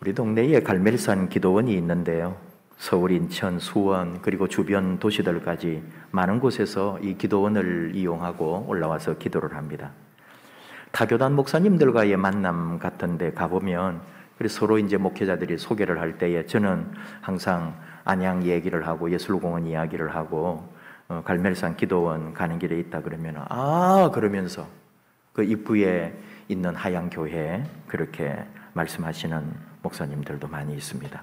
우리 동네에 갈멜산 기도원이 있는데요. 서울, 인천, 수원 그리고 주변 도시들까지 많은 곳에서 이 기도원을 이용하고 올라와서 기도를 합니다. 타교단 목사님들과의 만남 같은 데 가보면 서로 이제 목회자들이 소개를 할 때에 저는 항상 안양 얘기를 하고 예술공원 이야기를 하고 갈멜산 기도원 가는 길에 있다 그러면 그러면서 그 입구에 있는 하양교회 그렇게 말씀하시는 목사님들도 많이 있습니다.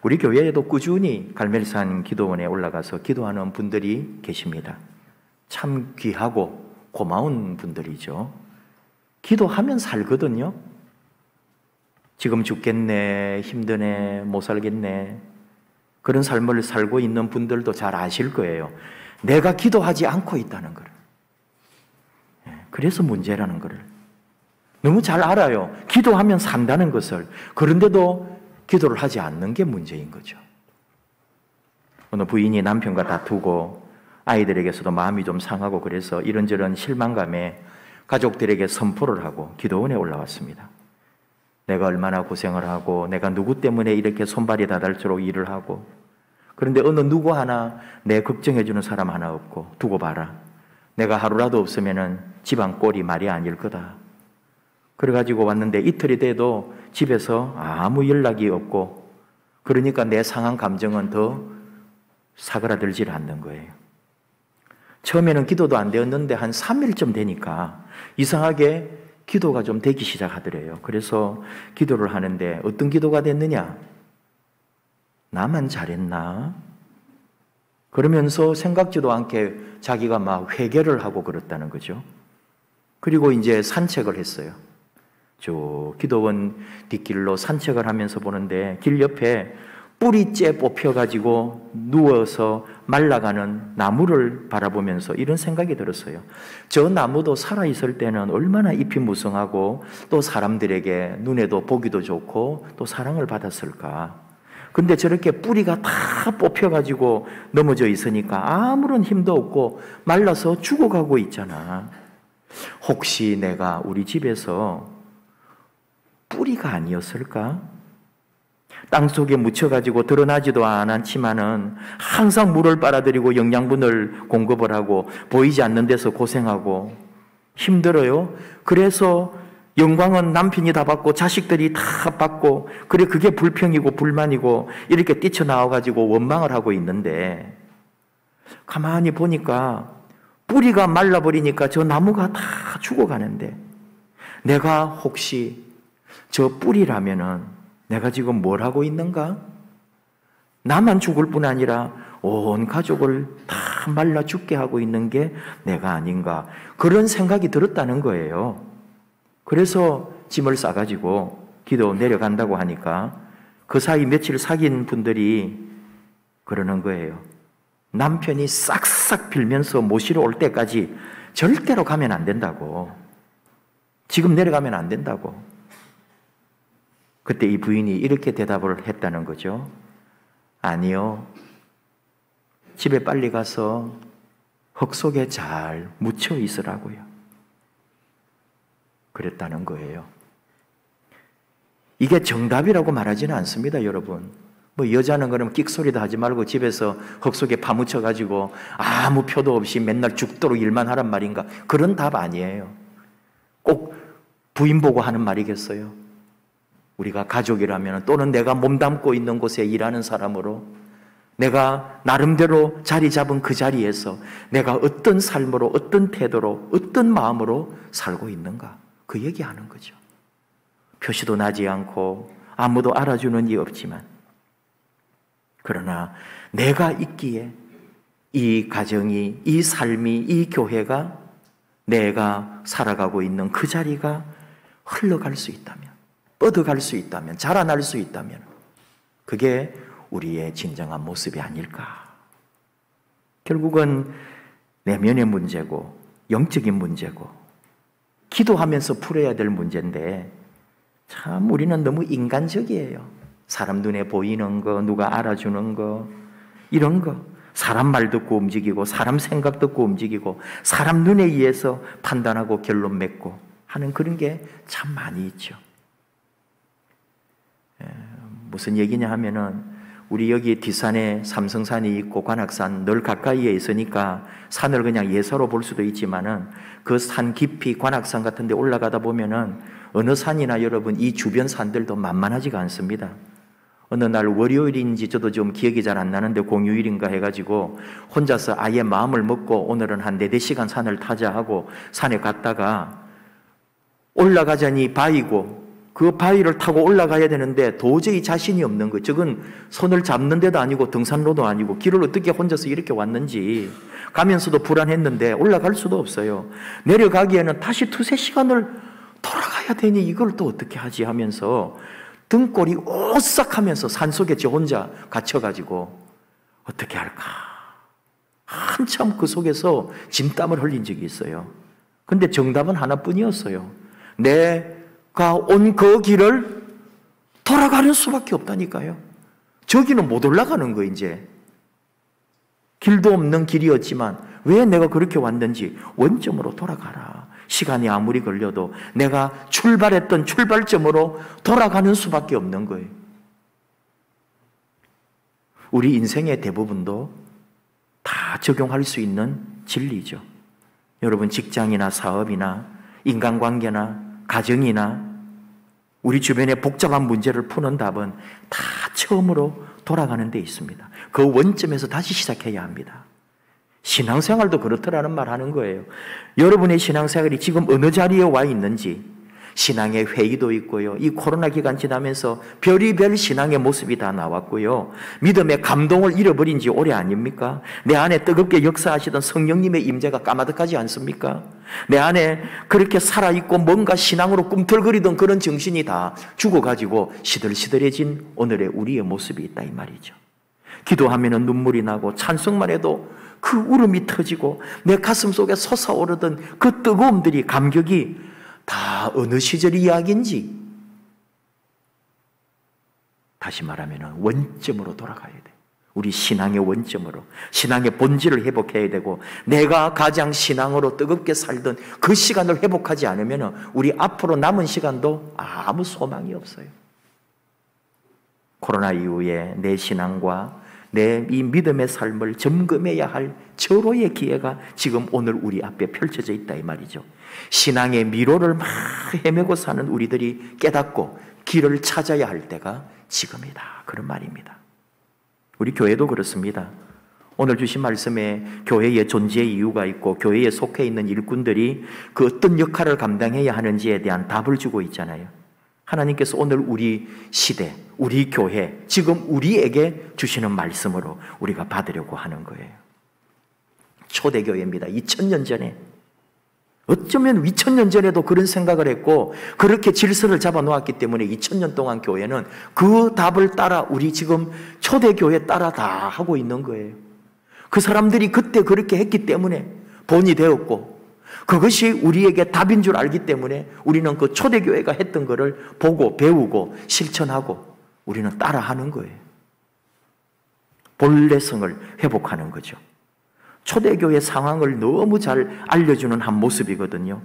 우리 교회에도 꾸준히 갈멜산 기도원에 올라가서 기도하는 분들이 계십니다. 참 귀하고 고마운 분들이죠. 기도하면 살거든요. 지금 죽겠네, 힘드네, 못 살겠네, 그런 삶을 살고 있는 분들도 잘 아실 거예요. 내가 기도하지 않고 있다는 걸. 그래서 문제라는 걸 너무 잘 알아요. 기도하면 산다는 것을. 그런데도 기도를 하지 않는 게 문제인 거죠. 어느 부인이 남편과 다투고 아이들에게서도 마음이 좀 상하고 그래서 이런저런 실망감에 가족들에게 선포를 하고 기도원에 올라왔습니다. 내가 얼마나 고생을 하고 내가 누구 때문에 이렇게 손발이 다닳도록 일을 하고, 그런데 어느 누구 하나 내 걱정해주는 사람 하나 없고, 두고 봐라, 내가 하루라도 없으면 집안 꼴이 말이 아닐 거다. 그래가지고 왔는데 이틀이 돼도 집에서 아무 연락이 없고, 그러니까 내 상한 감정은 더 사그라들질 않는 거예요. 처음에는 기도도 안 되었는데 한 3일쯤 되니까 이상하게 기도가 좀 되기 시작하더래요. 그래서 기도를 하는데 어떤 기도가 됐느냐? 나만 잘했나? 그러면서 생각지도 않게 자기가 막 회개를 하고 그랬다는 거죠. 그리고 이제 산책을 했어요. 저 기도원 뒷길로 산책을 하면서 보는데 길 옆에 뿌리째 뽑혀가지고 누워서 말라가는 나무를 바라보면서 이런 생각이 들었어요. 저 나무도 살아있을 때는 얼마나 잎이 무성하고 또 사람들에게 눈에도 보기도 좋고 또 사랑을 받았을까. 근데 저렇게 뿌리가 다 뽑혀가지고 넘어져 있으니까 아무런 힘도 없고 말라서 죽어가고 있잖아. 혹시 내가 우리 집에서 뿌리가 아니었을까? 땅속에 묻혀가지고 드러나지도 않았지만은 항상 물을 빨아들이고 영양분을 공급을 하고 보이지 않는 데서 고생하고 힘들어요. 그래서 영광은 남편이 다 받고 자식들이 다 받고, 그래 그게 불평이고 불만이고 이렇게 뛰쳐나와가지고 원망을 하고 있는데, 가만히 보니까 뿌리가 말라버리니까 저 나무가 다 죽어가는데, 내가 혹시 저 뿌리라면은 내가 지금 뭘 하고 있는가? 나만 죽을 뿐 아니라 온 가족을 다 말라 죽게 하고 있는 게 내가 아닌가, 그런 생각이 들었다는 거예요. 그래서 짐을 싸가지고 기도 내려간다고 하니까 그 사이 며칠 사귄 분들이 그러는 거예요. 남편이 싹싹 빌면서 모시러 올 때까지 절대로 가면 안 된다고, 지금 내려가면 안 된다고. 그때 이 부인이 이렇게 대답을 했다는 거죠. 아니요, 집에 빨리 가서 흙 속에 잘 묻혀 있으라고요. 그랬다는 거예요. 이게 정답이라고 말하지는 않습니다, 여러분. 뭐 여자는 그럼 끽소리도 하지 말고 집에서 흙 속에 파묻혀가지고 아무 표도 없이 맨날 죽도록 일만 하란 말인가? 그런 답 아니에요. 꼭 부인 보고 하는 말이겠어요? 우리가 가족이라면, 또는 내가 몸담고 있는 곳에 일하는 사람으로 내가 나름대로 자리 잡은 그 자리에서 내가 어떤 삶으로, 어떤 태도로, 어떤 마음으로 살고 있는가, 그 얘기하는 거죠. 표시도 나지 않고 아무도 알아주는 이 없지만, 그러나 내가 있기에 이 가정이, 이 삶이, 이 교회가, 내가 살아가고 있는 그 자리가 흘러갈 수 있다면, 뻗어갈 수 있다면, 자라날 수 있다면, 그게 우리의 진정한 모습이 아닐까. 결국은 내면의 문제고 영적인 문제고 기도하면서 풀어야 될 문제인데, 참 우리는 너무 인간적이에요. 사람 눈에 보이는 거, 누가 알아주는 거, 이런 거, 사람 말 듣고 움직이고 사람 생각 듣고 움직이고 사람 눈에 의해서 판단하고 결론 맺고 하는 그런 게 참 많이 있죠. 무슨 얘기냐 하면은 우리 여기 뒷산에 삼성산이 있고 관악산 늘 가까이에 있으니까 산을 그냥 예사로 볼 수도 있지만은 그 산 깊이 관악산 같은 데 올라가다 보면은 어느 산이나 여러분 이 주변 산들도 만만하지가 않습니다. 어느 날 월요일인지 저도 좀 기억이 잘 안 나는데 공휴일인가 해가지고 혼자서 아예 마음을 먹고 오늘은 한 4-5시간 산을 타자 하고 산에 갔다가 올라가자니 바위고 그 바위를 타고 올라가야 되는데 도저히 자신이 없는 거예요. 저건 손을 잡는 데도 아니고 등산로도 아니고 길을 어떻게 혼자서 이렇게 왔는지 가면서도 불안했는데 올라갈 수도 없어요. 내려가기에는 다시 2-3시간을 돌아가야 되니 이걸 또 어떻게 하지 하면서 등골이 오싹하면서 산속에 저 혼자 갇혀가지고 어떻게 할까 한참 그 속에서 진땀을 흘린 적이 있어요. 근데 정답은 하나뿐이었어요. 내가 온 그 길을 돌아가는 수밖에 없다니까요. 저기는 못 올라가는 거 이제. 길도 없는 길이었지만 왜 내가 그렇게 왔는지 원점으로 돌아가라. 시간이 아무리 걸려도 내가 출발했던 출발점으로 돌아가는 수밖에 없는 거예요. 우리 인생의 대부분도 다 적용할 수 있는 진리죠. 여러분 직장이나 사업이나 인간관계나 가정이나 우리 주변의 복잡한 문제를 푸는 답은 다 처음으로 돌아가는 데 있습니다. 그 원점에서 다시 시작해야 합니다. 신앙생활도 그렇더라는 말 하는 거예요. 여러분의 신앙생활이 지금 어느 자리에 와 있는지 신앙의 회의도 있고요. 이 코로나 기간 지나면서 별의별 신앙의 모습이 다 나왔고요. 믿음의 감동을 잃어버린 지 오래 아닙니까? 내 안에 뜨겁게 역사하시던 성령님의 임재가 까마득하지 않습니까? 내 안에 그렇게 살아있고 뭔가 신앙으로 꿈틀거리던 그런 정신이 다 죽어가지고 시들시들해진 오늘의 우리의 모습이 있다 이 말이죠. 기도하면 눈물이 나고 찬송만 해도 그 울음이 터지고 내 가슴 속에 솟아오르던 그 뜨거움들이 감격이 다 어느 시절 이야기인지 다시 말하면 원점으로 돌아가야 돼. 우리 신앙의 원점으로 신앙의 본질을 회복해야 되고 내가 가장 신앙으로 뜨겁게 살던 그 시간을 회복하지 않으면 우리 앞으로 남은 시간도 아무 소망이 없어요. 코로나 이후에 내 신앙과 내 이 믿음의 삶을 점검해야 할 절호의 기회가 지금 오늘 우리 앞에 펼쳐져 있다 이 말이죠. 신앙의 미로를 막 헤매고 사는 우리들이 깨닫고 길을 찾아야 할 때가 지금이다. 그런 말입니다. 우리 교회도 그렇습니다. 오늘 주신 말씀에 교회의 존재의 이유가 있고 교회에 속해 있는 일꾼들이 그 어떤 역할을 감당해야 하는지에 대한 답을 주고 있잖아요. 하나님께서 오늘 우리 시대, 우리 교회, 지금 우리에게 주시는 말씀으로 우리가 받으려고 하는 거예요. 초대교회입니다. 2000년 전에. 어쩌면 2000년 전에도 그런 생각을 했고 그렇게 질서를 잡아놓았기 때문에 2000년 동안 교회는 그 답을 따라 우리 지금 초대교회 따라 다 하고 있는 거예요. 그 사람들이 그때 그렇게 했기 때문에 본이 되었고 그것이 우리에게 답인 줄 알기 때문에 우리는 그 초대교회가 했던 것을 보고 배우고 실천하고 우리는 따라하는 거예요. 본래성을 회복하는 거죠. 초대교회 상황을 너무 잘 알려주는 한 모습이거든요.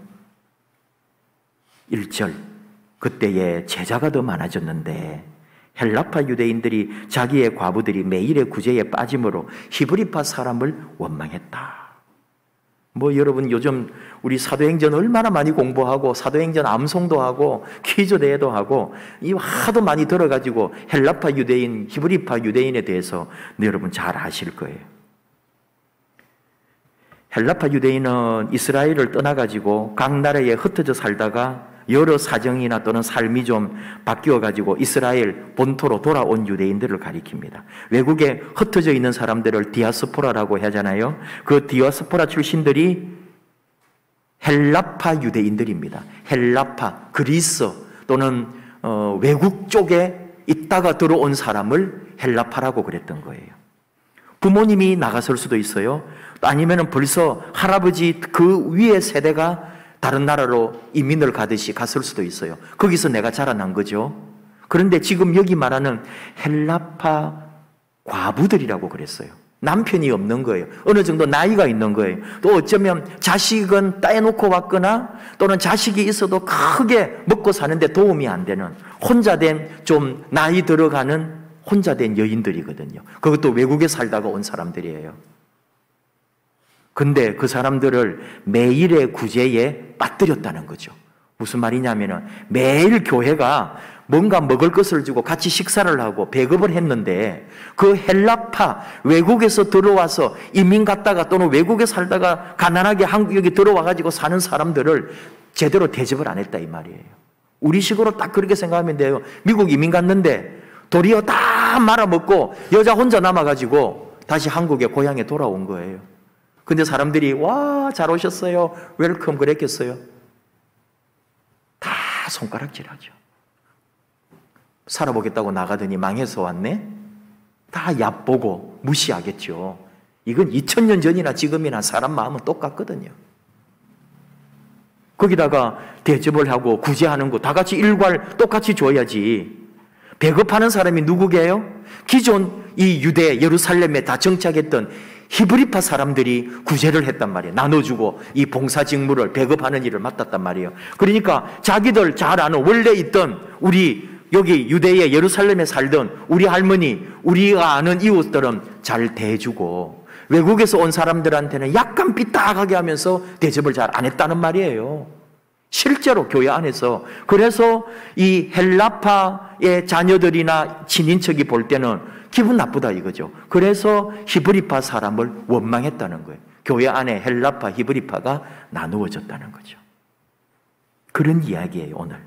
1절, 그때에 제자가 더 많아졌는데 헬라파 유대인들이 자기의 과부들이 매일의 구제에 빠짐으로 히브리파 사람을 원망했다. 여러분 요즘 우리 사도행전 얼마나 많이 공부하고 사도행전 암송도 하고 퀴즈 대회도 하고 이 하도 많이 들어가지고 헬라파 유대인, 히브리파 유대인에 대해서 여러분 잘 아실 거예요. 헬라파 유대인은 이스라엘을 떠나가지고 각 나라에 흩어져 살다가 여러 사정이나 또는 삶이 좀 바뀌어가지고 이스라엘 본토로 돌아온 유대인들을 가리킵니다. 외국에 흩어져 있는 사람들을 디아스포라라고 하잖아요. 그 디아스포라 출신들이 헬라파 유대인들입니다. 헬라파, 그리스 또는 외국 쪽에 있다가 들어온 사람을 헬라파라고 그랬던 거예요. 부모님이 나갔을 수도 있어요. 아니면 벌써 할아버지 그 위의 세대가 다른 나라로 이민을 가듯이 갔을 수도 있어요. 거기서 내가 자라난 거죠. 그런데 지금 여기 말하는 헬라파 과부들이라고 그랬어요. 남편이 없는 거예요. 어느 정도 나이가 있는 거예요. 또 어쩌면 자식은 떼놓고 왔거나 또는 자식이 있어도 크게 먹고 사는데 도움이 안 되는 혼자 된 좀 나이 들어가는 혼자 된 여인들이거든요. 그것도 외국에 살다가 온 사람들이에요. 근데 그 사람들을 매일의 구제에 빠뜨렸다는 거죠. 무슨 말이냐면은 매일 교회가 뭔가 먹을 것을 주고 같이 식사를 하고 배급을 했는데 그 헬라파 외국에서 들어와서 이민 갔다가 또는 외국에 살다가 가난하게 한국에 들어와가지고 사는 사람들을 제대로 대접을 안 했다 이 말이에요. 우리식으로 딱 그렇게 생각하면 돼요. 미국 이민 갔는데 도리어 다 말아먹고 여자 혼자 남아가지고 다시 한국에 고향에 돌아온 거예요. 근데 사람들이 와, 잘 오셨어요. 웰컴 그랬겠어요? 다 손가락질하죠. 살아보겠다고 나가더니 망해서 왔네? 다 얕보고 무시하겠죠. 이건 2000년 전이나 지금이나 사람 마음은 똑같거든요. 거기다가 대접을 하고 구제하는 거 다 같이 일괄 똑같이 줘야지. 배급하는 사람이 누구게요? 기존 이 유대 예루살렘에 다 정착했던 히브리파 사람들이 구제를 했단 말이에요. 나눠주고 이 봉사 직무를 배급하는 일을 맡았단 말이에요. 그러니까 자기들 잘 아는 원래 있던 우리 여기 유대의 예루살렘에 살던 우리 할머니, 우리가 아는 이웃들은 잘 대해주고 외국에서 온 사람들한테는 약간 삐딱하게 하면서 대접을 잘 안 했다는 말이에요. 실제로 교회 안에서. 그래서 이 헬라파의 자녀들이나 친인척이 볼 때는 기분 나쁘다 이거죠. 그래서 히브리파 사람을 원망했다는 거예요. 교회 안에 헬라파, 히브리파가 나누어졌다는 거죠. 그런 이야기예요, 오늘.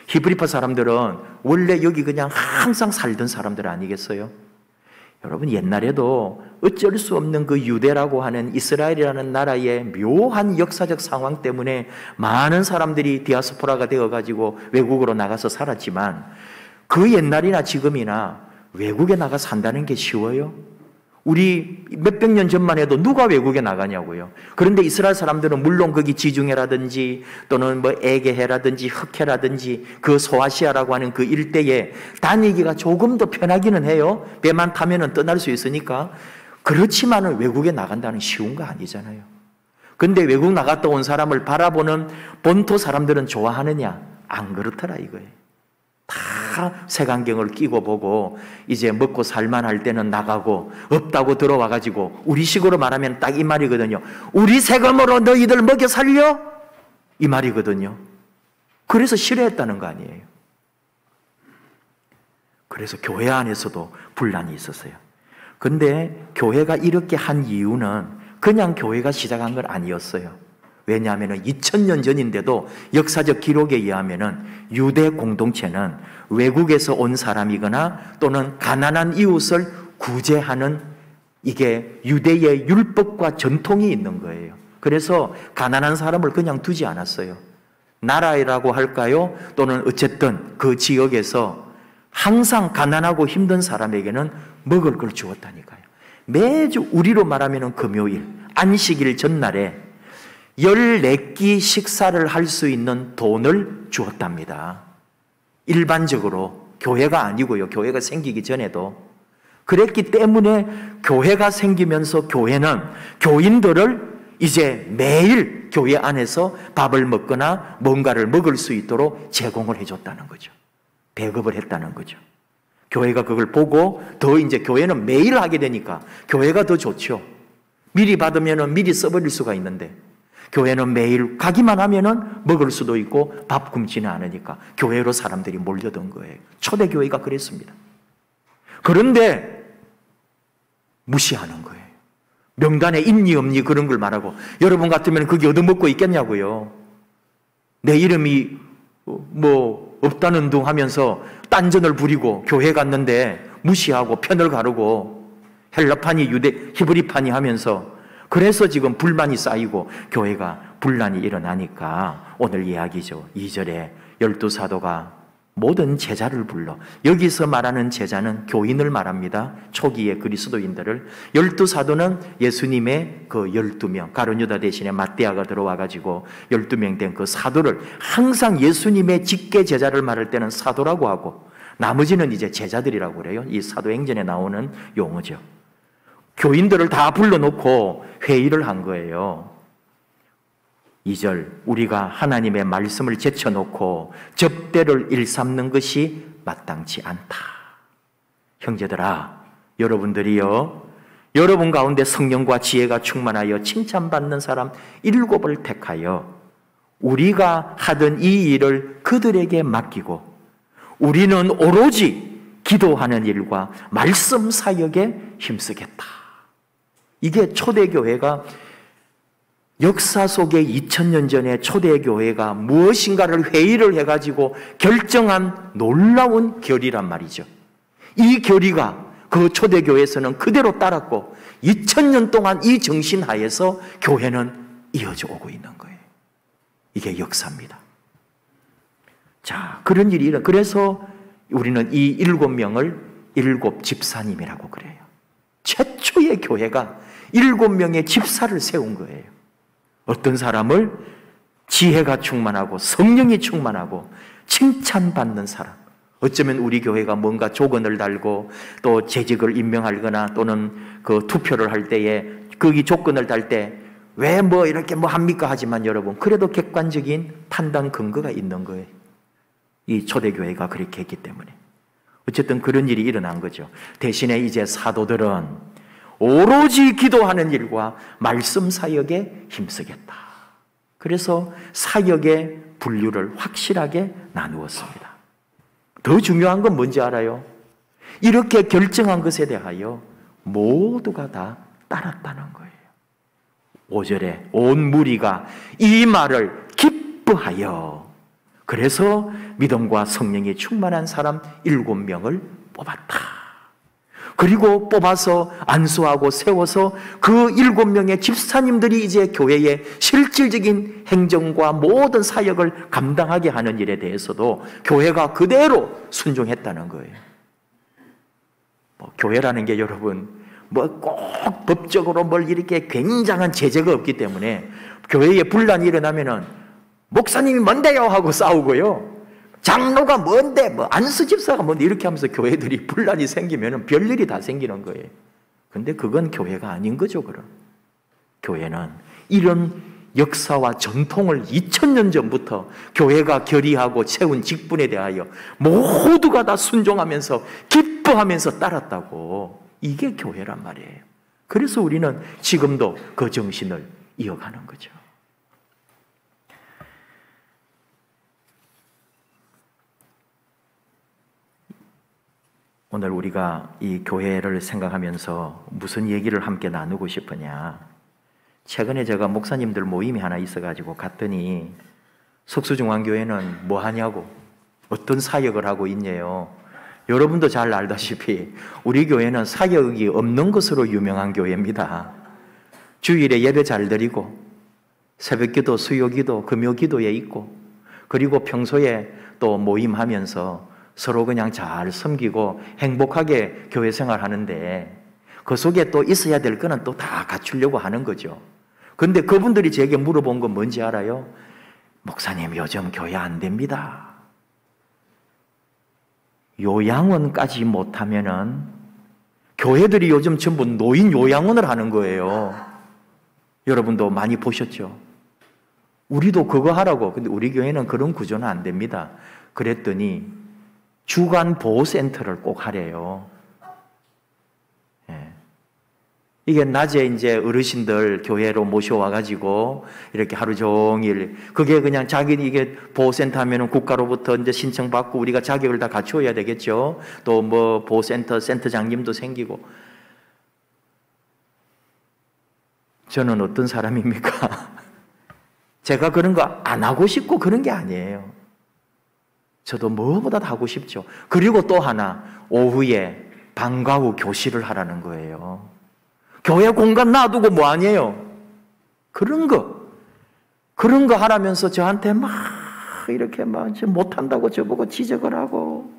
히브리파 사람들은 원래 여기 그냥 항상 살던 사람들 아니겠어요? 여러분, 옛날에도 어쩔 수 없는 그 유대라고 하는 이스라엘이라는 나라의 묘한 역사적 상황 때문에 많은 사람들이 디아스포라가 되어가지고 외국으로 나가서 살았지만 그 옛날이나 지금이나 외국에 나가 산다는 게 쉬워요? 우리 몇백 년 전만 해도 누가 외국에 나가냐고요. 그런데 이스라엘 사람들은 물론 거기 지중해라든지 또는 뭐 에게해라든지 흑해라든지 그 소아시아라고 하는 그 일대에 다니기가 조금 더 편하기는 해요. 배만 타면은 떠날 수 있으니까. 그렇지만은 외국에 나간다는 쉬운 거 아니잖아요. 근데 외국 나갔다 온 사람을 바라보는 본토 사람들은 좋아하느냐? 안 그렇더라 이거예요. 다 색안경을 끼고 보고 이제 먹고 살만할 때는 나가고 없다고 들어와가지고 우리식으로 말하면 딱 이 말이거든요. 우리 세금으로 너희들 먹여 살려? 이 말이거든요. 그래서 싫어했다는 거 아니에요. 그래서 교회 안에서도 분란이 있었어요. 근데 교회가 이렇게 한 이유는 그냥 교회가 시작한 건 아니었어요. 왜냐하면 2000년 전인데도 역사적 기록에 의하면 유대 공동체는 외국에서 온 사람이거나 또는 가난한 이웃을 구제하는 이게 유대의 율법과 전통이 있는 거예요. 그래서 가난한 사람을 그냥 두지 않았어요. 나라라고 할까요? 또는 어쨌든 그 지역에서 항상 가난하고 힘든 사람에게는 먹을 걸 주었다니까요. 매주 우리로 말하면 금요일, 안식일 전날에 14끼 식사를 할 수 있는 돈을 주었답니다. 일반적으로 교회가 아니고요. 교회가 생기기 전에도. 그랬기 때문에 교회가 생기면서 교회는 교인들을 이제 매일 교회 안에서 밥을 먹거나 뭔가를 먹을 수 있도록 제공을 해줬다는 거죠. 배급을 했다는 거죠. 교회가 그걸 보고 더 이제 교회는 매일 하게 되니까 교회가 더 좋죠. 미리 받으면 미리 써버릴 수가 있는데 교회는 매일 가기만 하면은 먹을 수도 있고 밥 굶지는 않으니까 교회로 사람들이 몰려든 거예요. 초대교회가 그랬습니다. 그런데 무시하는 거예요. 명단에 있니 없니 그런 걸 말하고 여러분 같으면 그게 얻어먹고 있겠냐고요. 내 이름이 뭐 없다는 둥 하면서 딴전을 부리고 교회 갔는데 무시하고 편을 가르고 헬라판이 유대 히브리판이 하면서 그래서 지금 불만이 쌓이고 교회가 분란이 일어나니까 오늘 이야기죠. 2절에 12사도가 모든 제자를 불러. 여기서 말하는 제자는 교인을 말합니다. 초기의 그리스도인들을. 12사도는 예수님의 그 12명, 가룟유다 대신에 맏대아가 들어와가지고 12명 된 그 사도를 항상 예수님의 직계 제자를 말할 때는 사도라고 하고 나머지는 이제 제자들이라고 그래요. 이 사도행전에 나오는 용어죠. 교인들을 다 불러놓고 회의를 한 거예요. 2절, 우리가 하나님의 말씀을 제쳐놓고 접대를 일삼는 것이 마땅치 않다. 형제들아, 여러분들이요, 여러분 가운데 성령과 지혜가 충만하여 칭찬받는 사람 7을 택하여 우리가 하던 이 일을 그들에게 맡기고 우리는 오로지 기도하는 일과 말씀 사역에 힘쓰겠다. 이게 초대교회가 역사 속에 2000년 전에 초대교회가 무엇인가를 회의를 해가지고 결정한 놀라운 결의란 말이죠. 이 결의가 그 초대교회에서는 그대로 따랐고 2000년 동안 이 정신 하에서 교회는 이어져 오고 있는 거예요. 이게 역사입니다. 자, 그런 일이 일어나. 그래서 우리는 이 7명을 7 집사님이라고 그래요. 최초의 교회가 7명의 집사를 세운 거예요. 어떤 사람을 지혜가 충만하고 성령이 충만하고 칭찬받는 사람. 어쩌면 우리 교회가 뭔가 조건을 달고 또 재직을 임명하거나 또는 그 투표를 할 때에 거기 조건을 달 때 왜 뭐 이렇게 뭐 합니까 하지만 여러분 그래도 객관적인 판단 근거가 있는 거예요. 이 초대교회가 그렇게 했기 때문에. 어쨌든 그런 일이 일어난 거죠. 대신에 이제 사도들은 오로지 기도하는 일과 말씀 사역에 힘쓰겠다. 그래서 사역의 분류를 확실하게 나누었습니다. 더 중요한 건 뭔지 알아요? 이렇게 결정한 것에 대하여 모두가 다 따랐다는 거예요. 5절에 온 무리가 이 말을 기뻐하여 그래서 믿음과 성령이 충만한 사람 7명을 뽑았다. 그리고 뽑아서 안수하고 세워서 그 7명의 집사님들이 이제 교회의 실질적인 행정과 모든 사역을 감당하게 하는 일에 대해서도 교회가 그대로 순종했다는 거예요. 교회라는 게 여러분 꼭 법적으로 뭘 이렇게 굉장한 제재가 없기 때문에 교회에 분란이 일어나면은 목사님이 뭔데요 하고 싸우고요. 장로가 뭔데, 안수 집사가 뭔데 이렇게 하면서 교회들이 분란이 생기면 별일이 다 생기는 거예요. 근데 그건 교회가 아닌 거죠, 그럼. 교회는 이런 역사와 전통을 2000년 전부터 교회가 결의하고 세운 직분에 대하여 모두가 다 순종하면서 기뻐하면서 따랐다고. 이게 교회란 말이에요. 그래서 우리는 지금도 그 정신을 이어가는 거죠. 오늘 우리가 이 교회를 생각하면서 무슨 얘기를 함께 나누고 싶으냐. 최근에 제가 목사님들 모임이 하나 있어가지고 갔더니 석수중앙교회는 뭐 하냐고, 어떤 사역을 하고 있냐요. 여러분도 잘 알다시피 우리 교회는 사역이 없는 것으로 유명한 교회입니다. 주일에 예배 잘 드리고 새벽기도, 수요기도, 금요기도에 있고 그리고 평소에 또 모임하면서 서로 그냥 잘 섬기고 행복하게 교회 생활하는데 그 속에 또 있어야 될 거는 또 다 갖추려고 하는 거죠. 그런데 그분들이 제게 물어본 건 뭔지 알아요? 목사님 요즘 교회 안 됩니다. 요양원까지 못하면은 교회들이 요즘 전부 노인 요양원을 하는 거예요. 여러분도 많이 보셨죠? 우리도 그거 하라고. 근데 우리 교회는 그런 구조는 안 됩니다. 그랬더니 주간 보호센터를 꼭 하래요. 예. 이게 낮에 이제 어르신들 교회로 모셔와가지고 이렇게 하루 종일 그게 그냥 자기는 이게 보호센터 하면은 국가로부터 이제 신청받고 우리가 자격을 다 갖추어야 되겠죠. 또 뭐 보호센터 센터장님도 생기고. 저는 어떤 사람입니까? 제가 그런 거 안 하고 싶고 그런 게 아니에요. 저도 뭐보다 하고 싶죠. 그리고 또 하나, 오후에 방과 후 교실을 하라는 거예요. 교회 공간 놔두고 뭐 아니에요? 그런 거 하라면서 저한테 막 이렇게 막 못한다고 저보고 지적을 하고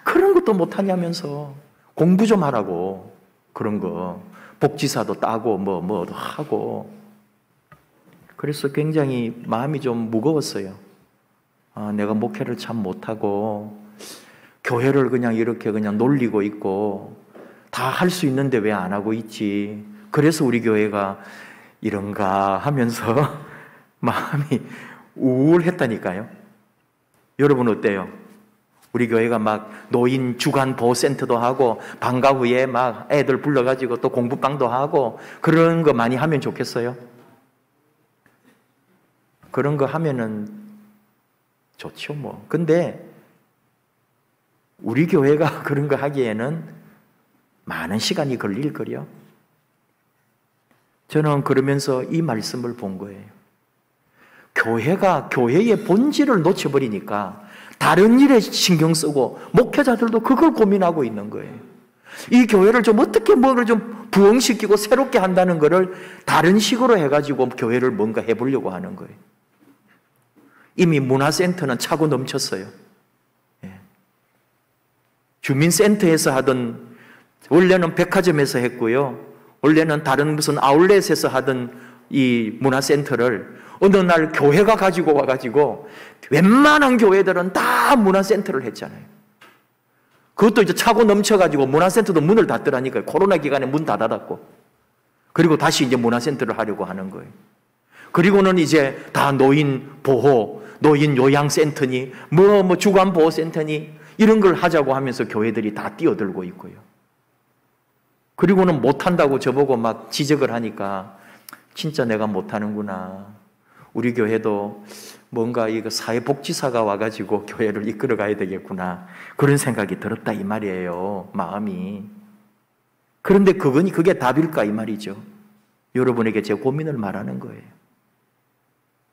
그런 것도 못하냐면서 공부 좀 하라고. 그런 거 복지사도 따고 뭐도 하고. 그래서 굉장히 마음이 좀 무거웠어요. 내가 목회를 참 못하고 교회를 그냥 이렇게 그냥 놀리고 있고 다 할 수 있는데 왜 안 하고 있지? 그래서 우리 교회가 이런가 하면서 마음이 우울했다니까요. 여러분 어때요? 우리 교회가 막 노인 주간 보호센터도 하고 방과 후에 막 애들 불러가지고 또 공부방도 하고 그런 거 많이 하면 좋겠어요? 그런 거 하면은 좋죠 뭐. 근데 우리 교회가 그런 거 하기에는 많은 시간이 걸릴 거요. 저는 그러면서 이 말씀을 본 거예요. 교회가 교회의 본질을 놓쳐버리니까 다른 일에 신경 쓰고 목회자들도 그걸 고민하고 있는 거예요. 이 교회를 좀 어떻게 뭐를 좀 부흥시키고 새롭게 한다는 거를 다른 식으로 해가지고 교회를 뭔가 해보려고 하는 거예요. 이미 문화센터는 차고 넘쳤어요. 주민센터에서 하던, 원래는 백화점에서 했고요. 원래는 다른 무슨 아울렛에서 하던 이 문화센터를 어느 날 교회가 가지고 와가지고 웬만한 교회들은 다 문화센터를 했잖아요. 그것도 이제 차고 넘쳐가지고 문화센터도 문을 닫더라니까요. 코로나 기간에 문 다 닫았고. 그리고 다시 이제 문화센터를 하려고 하는 거예요. 그리고는 이제 다 노인 보호, 노인 요양센터니, 뭐 주간보호센터니, 이런 걸 하자고 하면서 교회들이 다 뛰어들고 있고요. 그리고는 못한다고 저보고 막 지적을 하니까 진짜 내가 못하는구나. 우리 교회도 뭔가 이거 사회복지사가 와가지고 교회를 이끌어 가야 되겠구나. 그런 생각이 들었다 이 말이에요. 마음이. 그런데 그게 답일까 이 말이죠. 여러분에게 제 고민을 말하는 거예요.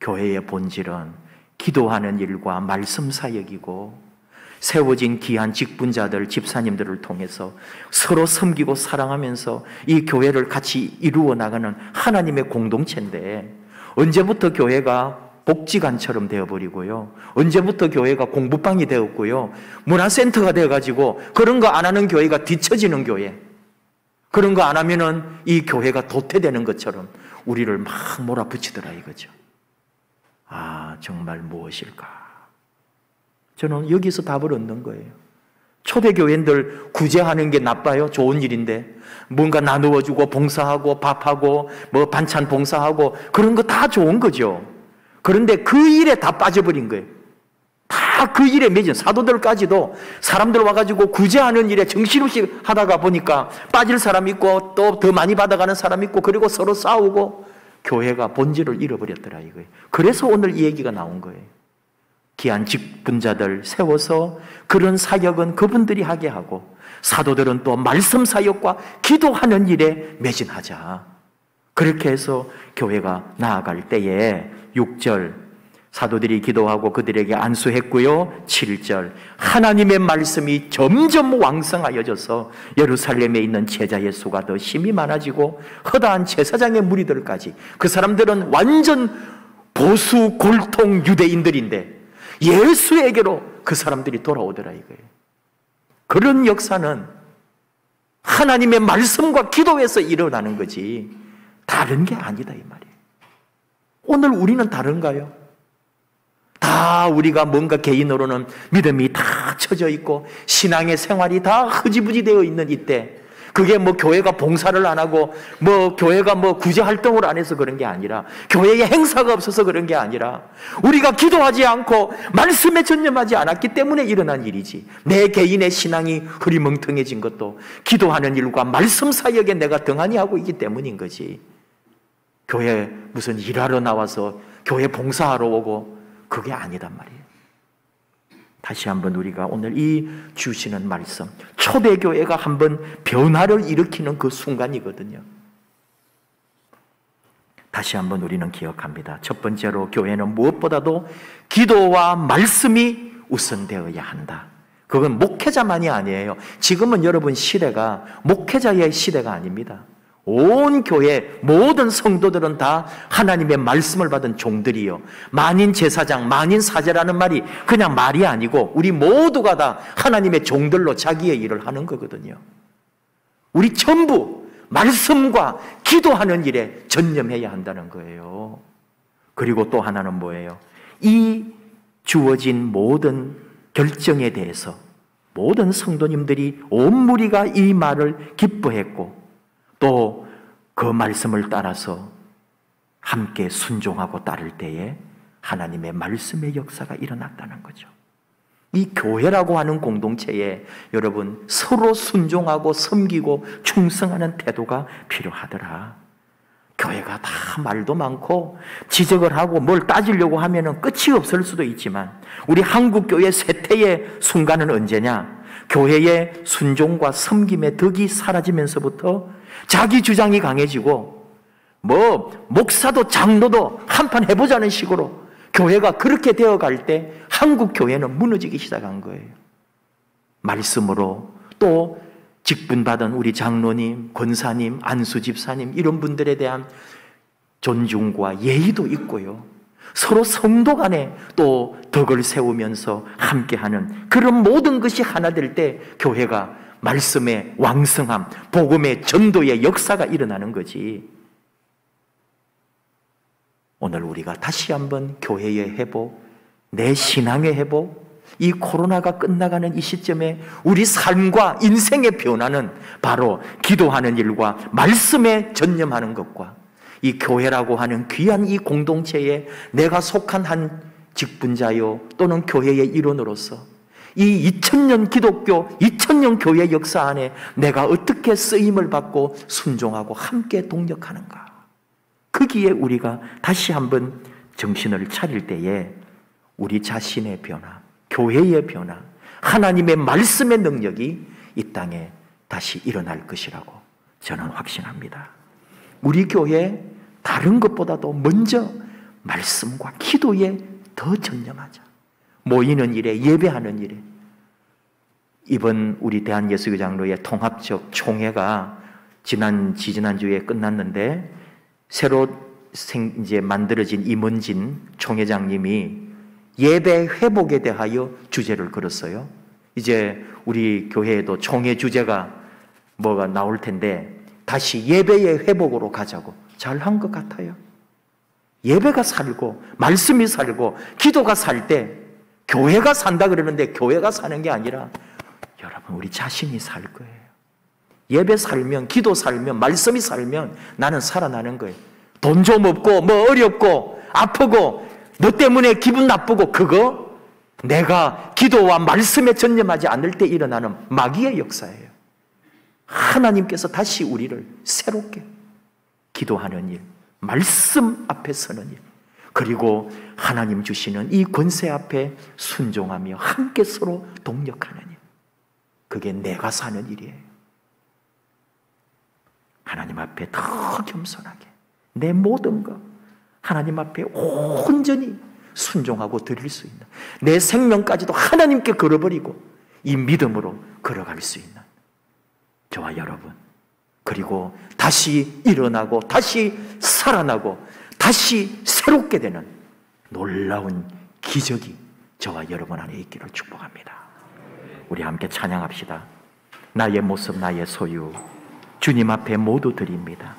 교회의 본질은 기도하는 일과 말씀 사역이고 세워진 귀한 직분자들, 집사님들을 통해서 서로 섬기고 사랑하면서 이 교회를 같이 이루어 나가는 하나님의 공동체인데 언제부터 교회가 복지관처럼 되어버리고요. 언제부터 교회가 공부방이 되었고요. 문화센터가 되어가지고 그런 거 안 하는 교회가 뒤처지는 교회. 그런 거 안 하면은 이 교회가 도태되는 것처럼 우리를 막 몰아붙이더라 이거죠. 아, 정말 무엇일까? 저는 여기서 답을 얻는 거예요. 초대교회들 구제하는 게 나빠요? 좋은 일인데. 뭔가 나누어주고 봉사하고 밥하고 뭐 반찬 봉사하고 그런 거 다 좋은 거죠. 그런데 그 일에 다 빠져버린 거예요. 다 그 일에 매진. 사도들까지도 사람들 와가지고 구제하는 일에 정신없이 하다가 보니까 빠질 사람 있고 또 더 많이 받아가는 사람 있고 그리고 서로 싸우고 교회가 본질을 잃어버렸더라 이거예요. 그래서 오늘 이 얘기가 나온 거예요. 귀한 직분자들 세워서 그런 사역은 그분들이 하게 하고 사도들은 또 말씀 사역과 기도하는 일에 매진하자. 그렇게 해서 교회가 나아갈 때에 6절 사도들이 기도하고 그들에게 안수했고요. 7절 하나님의 말씀이 점점 왕성하여져서 예루살렘에 있는 제자의 수가 더 심히 많아지고 허다한 제사장의 무리들까지 그 사람들은 완전 보수 골통 유대인들인데 예수에게로 그 사람들이 돌아오더라 이거예요. 그런 역사는 하나님의 말씀과 기도에서 일어나는 거지 다른 게 아니다 이 말이에요. 오늘 우리는 다른가요? 다 우리가 뭔가 개인으로는 믿음이 다 쳐져 있고 신앙의 생활이 다 흐지부지 되어 있는 이때 그게 뭐 교회가 봉사를 안 하고 뭐 교회가 뭐 구제 활동을 안 해서 그런 게 아니라 교회에 행사가 없어서 그런 게 아니라 우리가 기도하지 않고 말씀에 전념하지 않았기 때문에 일어난 일이지. 내 개인의 신앙이 흐리멍텅해진 것도 기도하는 일과 말씀 사역에 내가 등한히 하고 있기 때문인 거지. 교회 무슨 일하러 나와서 교회 봉사하러 오고 그게 아니단 말이에요. 다시 한번 우리가 오늘 이 주시는 말씀, 초대교회가 한번 변화를 일으키는 그 순간이거든요. 다시 한번 우리는 기억합니다. 첫 번째로 교회는 무엇보다도 기도와 말씀이 우선되어야 한다. 그건 목회자만이 아니에요. 지금은 여러분 시대가 목회자의 시대가 아닙니다. 온 교회 모든 성도들은 다 하나님의 말씀을 받은 종들이요. 만인 제사장, 만인 사제라는 말이 그냥 말이 아니고 우리 모두가 다 하나님의 종들로 자기의 일을 하는 거거든요. 우리 전부 말씀과 기도하는 일에 전념해야 한다는 거예요. 그리고 또 하나는 뭐예요? 이 주어진 모든 결정에 대해서 모든 성도님들이 온 무리가 이 말을 기뻐했고 또 그 말씀을 따라서 함께 순종하고 따를 때에 하나님의 말씀의 역사가 일어났다는 거죠. 이 교회라고 하는 공동체에 여러분 서로 순종하고 섬기고 충성하는 태도가 필요하더라. 교회가 다 말도 많고 지적을 하고 뭘 따지려고 하면은 끝이 없을 수도 있지만 우리 한국교회 쇠퇴의 순간은 언제냐? 교회의 순종과 섬김의 덕이 사라지면서부터 자기 주장이 강해지고 목사도 장로도 한판 해보자는 식으로 교회가 그렇게 되어갈 때 한국 교회는 무너지기 시작한 거예요. 말씀으로 또 직분받은 우리 장로님, 권사님, 안수집사님 이런 분들에 대한 존중과 예의도 있고요. 서로 성도 간에 또 덕을 세우면서 함께하는 그런 모든 것이 하나 될 때 교회가 말씀의 왕성함, 복음의 전도의 역사가 일어나는 거지. 오늘 우리가 다시 한번 교회의 회복, 내 신앙의 회복, 이 코로나가 끝나가는 이 시점에 우리 삶과 인생의 변화는 바로 기도하는 일과 말씀에 전념하는 것과 이 교회라고 하는 귀한 이 공동체에 내가 속한 한 직분자요 또는 교회의 일원으로서 이 2000년 기독교, 2000년 교회 역사 안에 내가 어떻게 쓰임을 받고 순종하고 함께 동력하는가. 거기에 우리가 다시 한번 정신을 차릴 때에 우리 자신의 변화, 교회의 변화, 하나님의 말씀의 능력이 이 땅에 다시 일어날 것이라고 저는 확신합니다. 우리 교회 다른 것보다도 먼저 말씀과 기도에 더 전념하자. 모이는 일에, 예배하는 일에. 이번 우리 대한예수교장로의 통합적 총회가 지난주에 끝났는데 새로 이제 만들어진 임원진 총회장님이 예배 회복에 대하여 주제를 걸었어요. 이제 우리 교회에도 총회 주제가 뭐가 나올 텐데 다시 예배의 회복으로 가자고. 잘한 것 같아요. 예배가 살고 말씀이 살고 기도가 살 때 교회가 산다 그러는데 교회가 사는 게 아니라 여러분 우리 자신이 살 거예요. 예배 살면 기도 살면 말씀이 살면 나는 살아나는 거예요. 돈 좀 없고 뭐 어렵고 아프고 너 때문에 기분 나쁘고 그거 내가 기도와 말씀에 전념하지 않을 때 일어나는 마귀의 역사예요. 하나님께서 다시 우리를 새롭게 기도하는 일, 말씀 앞에 서는 일, 그리고 하나님 주시는 이 권세 앞에 순종하며 함께 서로 동력하는 일. 그게 내가 사는 일이에요. 하나님 앞에 더 겸손하게 내 모든 것 하나님 앞에 온전히 순종하고 드릴 수 있는, 내 생명까지도 하나님께 걸어버리고 이 믿음으로 걸어갈 수 있는 저와 여러분, 그리고 다시 일어나고 다시 살아나고 다시 새롭게 되는 놀라운 기적이 저와 여러분 안에 있기를 축복합니다. 우리 함께 찬양합시다. 나의 모습 나의 소유 주님 앞에 모두 드립니다.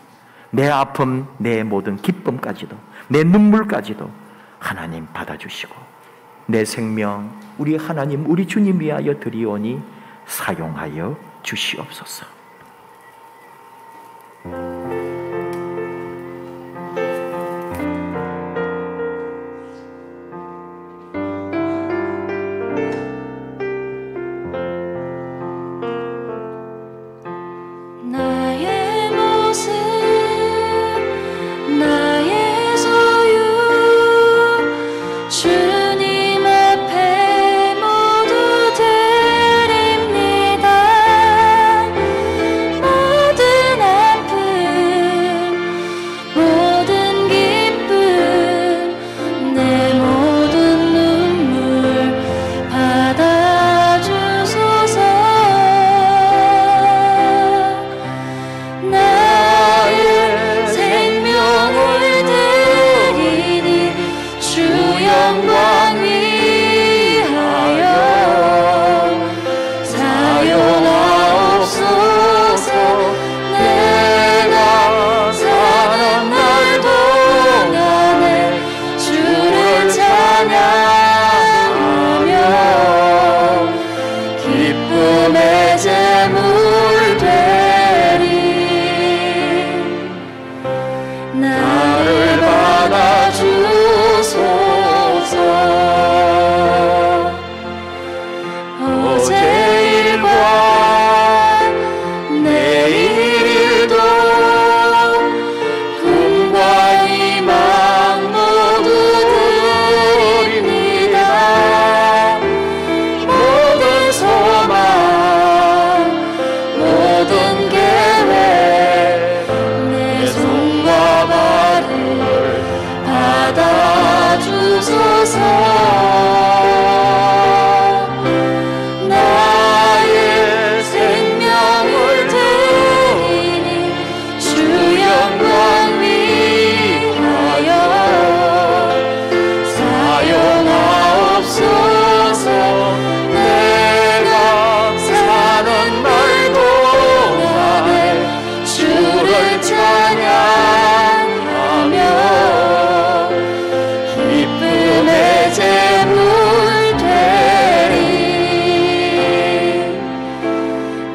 내 아픔 내 모든 기쁨까지도 내 눈물까지도 하나님 받아주시고 내 생명 우리 하나님 우리 주님 위하여 드리오니 사용하여 주시옵소서. 기쁨의 제물 되리. 나를 받아주소서. 어제 일과 내일 일도 꿈과 희망 모두 드립니다. 모든 소망 모든 계획 내 손과 발을 받아주소서. 나의 생명을 드리니 주 영광 위하여 사용하옵소서. 내가 사는 날 동안에 주를 찬양하며 기쁨의 제물 되리.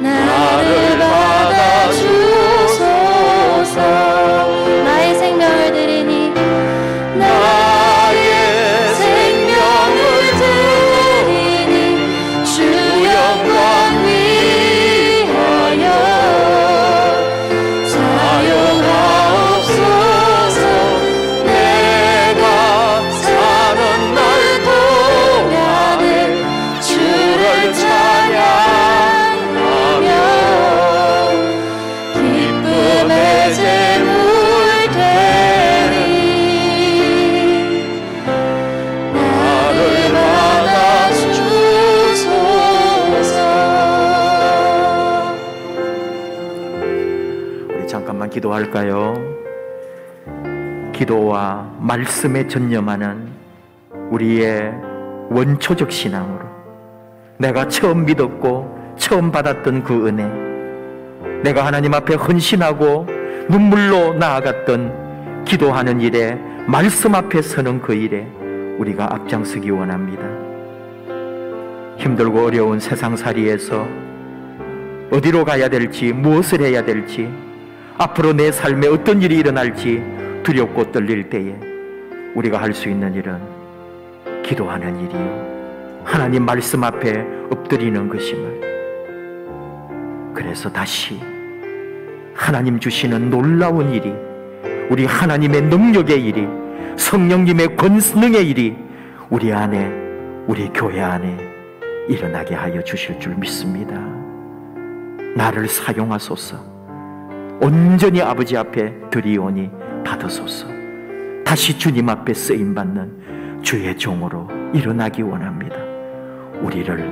나를 받아주소서. 나의 생명을 드리니 나의 생명을 드리니 주 영광 위하여 사용하옵소서. 내가 사는 날 동안에 주를 찬양하며 기쁨의 제물 되리. 나를 받아주소서. 우리 잠깐만 기도할까요? 기도와 말씀에 전념하는 우리의 원초적 신앙으로 내가 처음 믿었고 처음 받았던 그 은혜, 내가 하나님 앞에 헌신하고 눈물로 나아갔던 기도하는 일에, 말씀 앞에 서는 그 일에 우리가 앞장서기 원합니다. 힘들고 어려운 세상살이에서 어디로 가야 될지, 무엇을 해야 될지, 앞으로 내 삶에 어떤 일이 일어날지 두렵고 떨릴 때에 우리가 할 수 있는 일은 기도하는 일이요, 하나님 말씀 앞에 엎드리는 것임을, 그래서 다시 하나님 주시는 놀라운 일이, 우리 하나님의 능력의 일이, 성령님의 권능의 일이 우리 안에, 우리 교회 안에 일어나게 하여 주실 줄 믿습니다. 나를 사용하소서. 온전히 아버지 앞에 드리오니 받으소서. 다시 주님 앞에 쓰임받는 주의 종으로 일어나기 원합니다.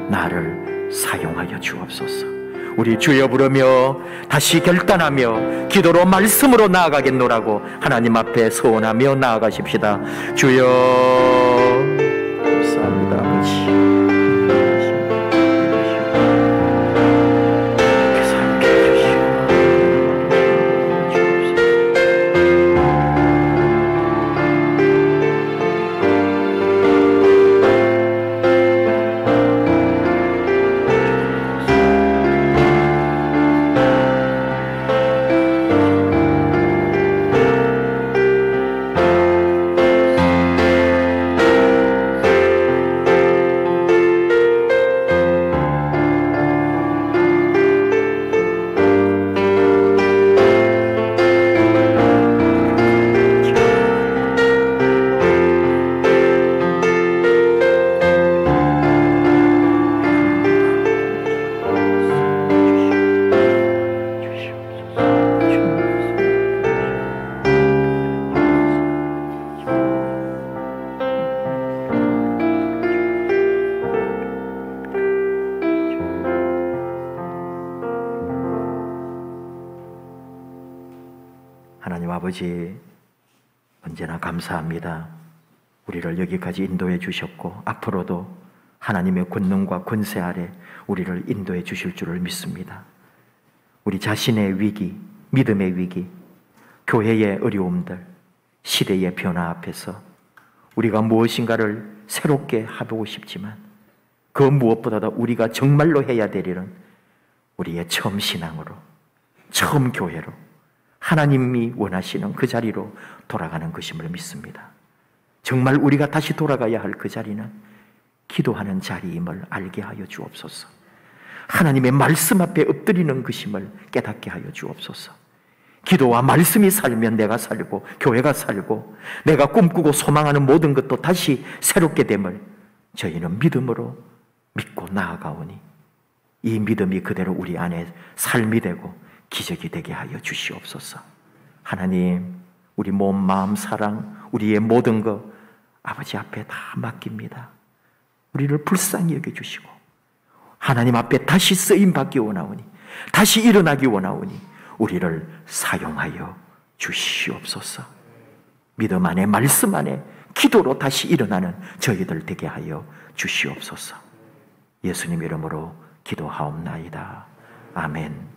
나를 사용하여 주옵소서. 우리 주여 부르며 다시 결단하며 기도로 말씀으로 나아가겠노라고 하나님 앞에 소원하며 나아가십시다. 주여, 감사합니다 아버지. 하나님 아버지, 언제나 감사합니다. 우리를 여기까지 인도해 주셨고 앞으로도 하나님의 권능과 권세 아래 우리를 인도해 주실 줄을 믿습니다. 우리 자신의 위기, 믿음의 위기, 교회의 어려움들, 시대의 변화 앞에서 우리가 무엇인가를 새롭게 해보고 싶지만 그 무엇보다도 우리가 정말로 해야 될 일은 우리의 처음 신앙으로, 처음 교회로 하나님이 원하시는 그 자리로 돌아가는 것임을 믿습니다. 정말 우리가 다시 돌아가야 할 그 자리는 기도하는 자리임을 알게 하여 주옵소서. 하나님의 말씀 앞에 엎드리는 것임을 깨닫게 하여 주옵소서. 기도와 말씀이 살면 내가 살고 교회가 살고 내가 꿈꾸고 소망하는 모든 것도 다시 새롭게 됨을 저희는 믿음으로 믿고 나아가오니 이 믿음이 그대로 우리 안에 삶이 되고 기적이 되게 하여 주시옵소서. 하나님, 우리 몸, 마음, 사랑, 우리의 모든 것 아버지 앞에 다 맡깁니다. 우리를 불쌍히 여겨주시고 하나님 앞에 다시 쓰임받기 원하오니, 다시 일어나기 원하오니 우리를 사용하여 주시옵소서. 믿음 안에, 말씀 안에, 기도로 다시 일어나는 저희들 되게 하여 주시옵소서. 예수님 이름으로 기도하옵나이다. 아멘.